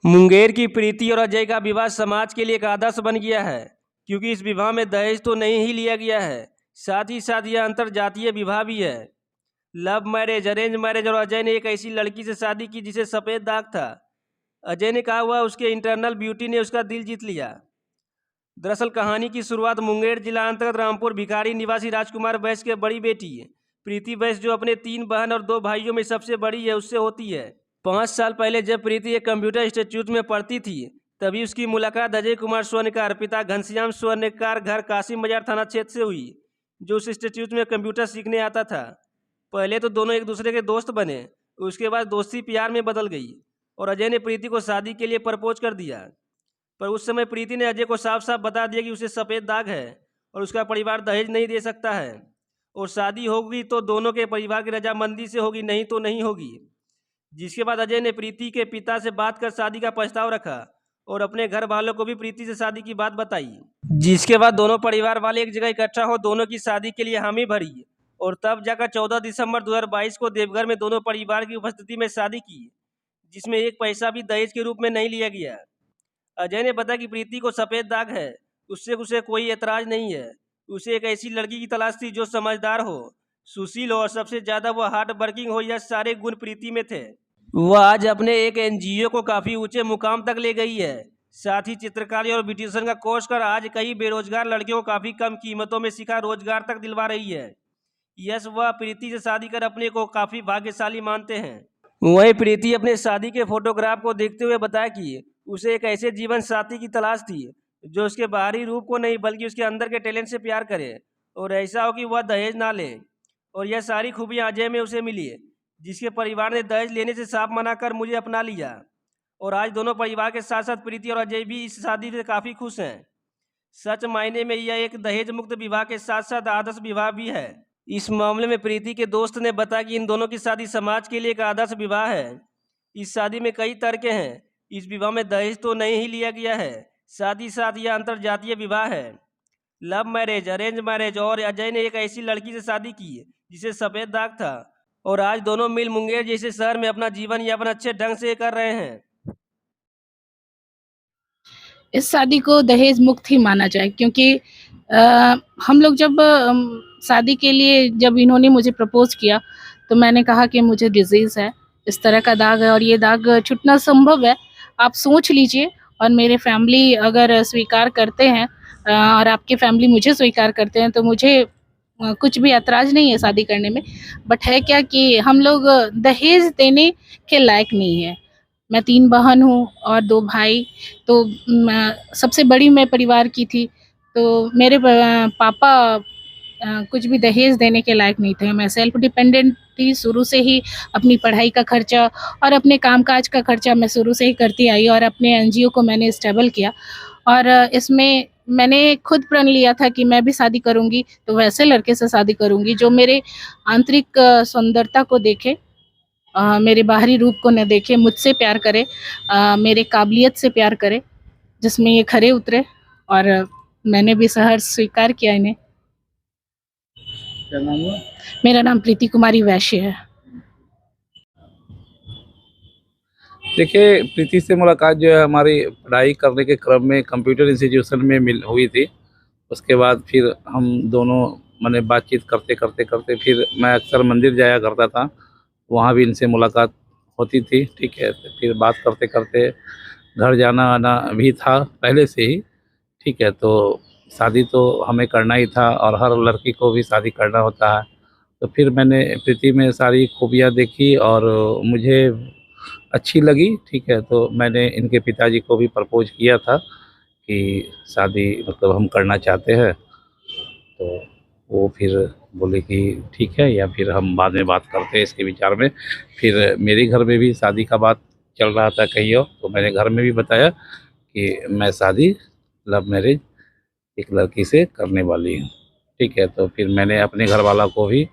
मुंगेर की प्रीति और अजय का विवाह समाज के लिए एक आदर्श बन गया है, क्योंकि इस विवाह में दहेज तो नहीं ही लिया गया है, साथ ही साथ यह अंतरजातीय विवाह भी है। लव मैरिज, अरेंज मैरिज और अजय ने एक ऐसी लड़की से शादी की जिसे सफ़ेद दाग था। अजय ने कहा हुआ उसके इंटरनल ब्यूटी ने उसका दिल जीत लिया। दरअसल कहानी की शुरुआत मुंगेर जिला अंतर्गत रामपुर भिखारी निवासी राजकुमार वैश्य के बड़ी बेटी प्रीति वैश्य, जो अपने 3 बहन और 2 भाइयों में सबसे बड़ी है, उससे होती है। 5 साल पहले जब प्रीति एक कंप्यूटर इंस्टीट्यूट में पढ़ती थी, तभी उसकी मुलाकात अजय कुमार स्वर्णकार पिता घनश्याम स्वर्णकार घर कासिम बाजार थाना क्षेत्र से हुई, जो उस इंस्टीट्यूट में कंप्यूटर सीखने आता था। पहले तो दोनों एक दूसरे के दोस्त बने, उसके बाद दोस्ती प्यार में बदल गई और अजय ने प्रीति को शादी के लिए प्रपोज कर दिया। पर उस समय प्रीति ने अजय को साफ साफ बता दिया कि उसे सफ़ेद दाग है और उसका परिवार दहेज नहीं दे सकता है, और शादी होगी तो दोनों के परिवार की रजामंदी से होगी, नहीं तो नहीं होगी। जिसके बाद अजय ने प्रीति के पिता से बात कर शादी का प्रस्ताव रखा और अपने घर वालों को भी प्रीति से शादी की बात बताई। जिसके बाद दोनों परिवार वाले एक जगह इकट्ठा हो दोनों की शादी के लिए हामी भरी और तब जाकर 14 दिसंबर 2022 को देवघर में दोनों परिवार की उपस्थिति में शादी की, जिसमें एक पैसा भी दहेज के रूप में नहीं लिया गया। अजय ने बताया कि प्रीति को सफ़ेद दाग है, उससे उसे कोई एतराज़ नहीं है। उसे एक ऐसी लड़की की तलाश थी जो समझदार हो, सुशील हो और सबसे ज़्यादा वो हार्ड वर्किंग हो। यह सारे गुण प्रीति में थे। वह आज अपने एक एनजीओ को काफ़ी ऊंचे मुकाम तक ले गई है। साथ ही चित्रकारी और ब्यूटिशियन का कोर्स कर आज कई बेरोजगार लड़कियों को काफ़ी कम कीमतों में सिखा रोजगार तक दिलवा रही है। यश वह प्रीति से शादी कर अपने को काफ़ी भाग्यशाली मानते हैं। वहीं प्रीति अपने शादी के फोटोग्राफ को देखते हुए बताया कि उसे एक ऐसे जीवन साथी की तलाश थी जो उसके बाहरी रूप को नहीं बल्कि उसके अंदर के टैलेंट से प्यार करे और ऐसा हो कि वह दहेज ना ले। और यह सारी खूबियाँ अजय में उसे मिली, जिसके परिवार ने दहेज लेने से साफ मना कर मुझे अपना लिया। और आज दोनों परिवार के साथ साथ प्रीति और अजय भी इस शादी से काफ़ी खुश हैं। सच मायने में यह एक दहेज मुक्त विवाह के साथ साथ आदर्श विवाह भी है। इस मामले में प्रीति के दोस्त ने बताया कि इन दोनों की शादी समाज के लिए एक आदर्श विवाह है। इस शादी में कई तर्क हैं। इस विवाह में दहेज तो नहीं ही लिया गया है, साथ ही साथ यह अंतरजातीय विवाह है। लव मैरिज, अरेंज मैरिज और अजय ने एक ऐसी लड़की से शादी की जिसे सफ़ेद दाग था और आज दोनों मिल मुंगेर जैसे शहर में अपना जीवन यापन अच्छे ढंग से कर रहे हैं। इस शादी को दहेज मुक्त ही माना जाए, क्योंकि हम लोग जब शादी के लिए जब इन्होंने मुझे प्रपोज किया तो मैंने कहा कि मुझे डिजीज़ है, इस तरह का दाग है और ये दाग छुटना संभव है। आप सोच लीजिए, और मेरे फैमिली अगर स्वीकार करते हैं और आपके फैमिली मुझे स्वीकार करते हैं तो मुझे कुछ भी ऐतराज़ नहीं है शादी करने में। बट है क्या कि हम लोग दहेज देने के लायक नहीं है। मैं 3 बहन हूँ और 2 भाई, तो सबसे बड़ी मैं परिवार की थी, तो मेरे पापा कुछ भी दहेज देने के लायक नहीं थे। मैं सेल्फ डिपेंडेंट थी शुरू से ही, अपनी पढ़ाई का खर्चा और अपने कामकाज का खर्चा मैं शुरू से ही करती आई और अपने एनजीओ को मैंने स्टेबल किया। और इसमें मैंने खुद प्रण लिया था कि मैं भी शादी करूँगी तो वैसे लड़के से शादी करूँगी जो मेरे आंतरिक सुंदरता को देखे, मेरे बाहरी रूप को न देखे, मुझसे प्यार करे, मेरे काबिलियत से प्यार करे, जिसमें ये खरे उतरे। और मैंने भी सहर्ष स्वीकार किया इन्हें। क्या नाम है? मेरा नाम प्रीति कुमारी वैश्य है। देखिए, प्रीति से मुलाकात जो है हमारी पढ़ाई करने के क्रम में कंप्यूटर इंस्टीट्यूशन में हुई थी। उसके बाद फिर हम दोनों माने बातचीत करते करते करते फिर मैं अक्सर मंदिर जाया करता था, वहाँ भी इनसे मुलाकात होती थी। ठीक है, तो फिर बात करते करते घर जाना आना भी था पहले से ही। ठीक है, तो शादी तो हमें करना ही था और हर लड़की को भी शादी करना होता है। तो फिर मैंने प्रीति में सारी खूबियाँ देखी और मुझे अच्छी लगी। ठीक है, तो मैंने इनके पिताजी को भी प्रपोज किया था कि शादी मतलब हम करना चाहते हैं। तो वो फिर बोले कि ठीक है, या फिर हम बाद में बात करते हैं इसके विचार में। फिर मेरे घर में भी शादी का बात चल रहा था कहीं और, तो मैंने घर में भी बताया कि मैं शादी लव मैरिज एक लड़की से करने वाली हूँ। ठीक है, तो फिर मैंने अपने घर वाला को भी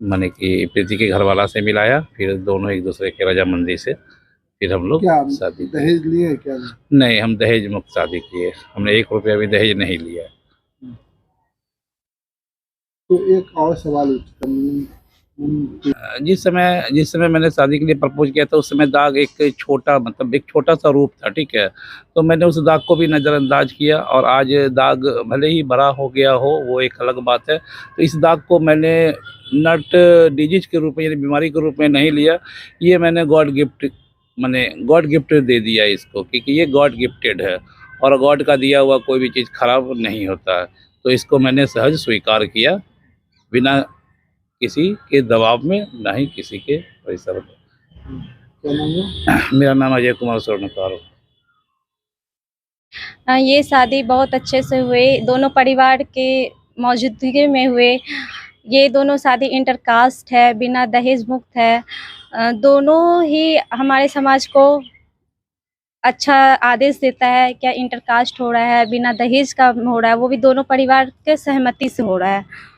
माने कि प्रीति के घर वाला से मिलाया, फिर दोनों एक दूसरे के रजामंदी से फिर हम लोग शादी दहेज लिए क्या? नहीं, हम दहेज मुक्त शादी किए। हमने 1 रुपया भी दहेज नहीं लिया। तो एक और सवाल जिस समय मैंने शादी के लिए प्रपोज किया था, उस समय दाग एक छोटा सा रूप था, ठीक है। तो मैंने उस दाग को भी नज़रअंदाज किया, और आज दाग भले ही बड़ा हो गया हो, वो एक अलग बात है। तो इस दाग को मैंने नॉट डिजीज के रूप में, यानी बीमारी के रूप में नहीं लिया। ये मैंने गॉड गिफ्ट दे दिया इसको, क्योंकि ये गॉड गिफ्टेड है, और गॉड का दिया हुआ कोई भी चीज़ खराब नहीं होता है। तो इसको मैंने सहज स्वीकार किया, बिना किसी के दबाव में, ना ही किसी के प्रेशर में। क्या नाम है? मेरा नाम अजय कुमार स्वर्णकार। ये शादी बहुत अच्छे से हुई, दोनों परिवार के मौजूदगी में हुए। ये दोनों शादी इंटरकास्ट है, बिना दहेज मुक्त है। दोनों ही हमारे समाज को अच्छा आदेश देता है। क्या इंटरकास्ट हो रहा है, बिना दहेज का हो रहा है, वो भी दोनों परिवार के सहमति से हो रहा है।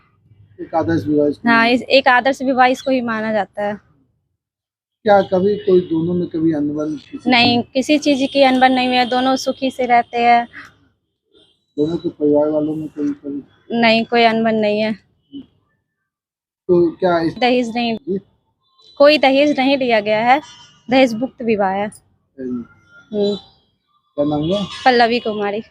एक आदर्श विवाह इसको- हाँ, एक आदर्श विवाह इसको ही माना जाता है। क्या कभी कोई दोनों में कभी अनबन नहीं, किसी चीज की अनबन नहीं हुई है, दोनों सुखी से रहते हैं। दोनों के परिवार वालों में कभी नहीं, कोई अनबन नहीं है। तो क्या इस दहेज नहीं, जी? कोई दहेज नहीं लिया गया है, दहेज मुक्त विवाह है। क्या नाम है? पल्लवी कुमारी।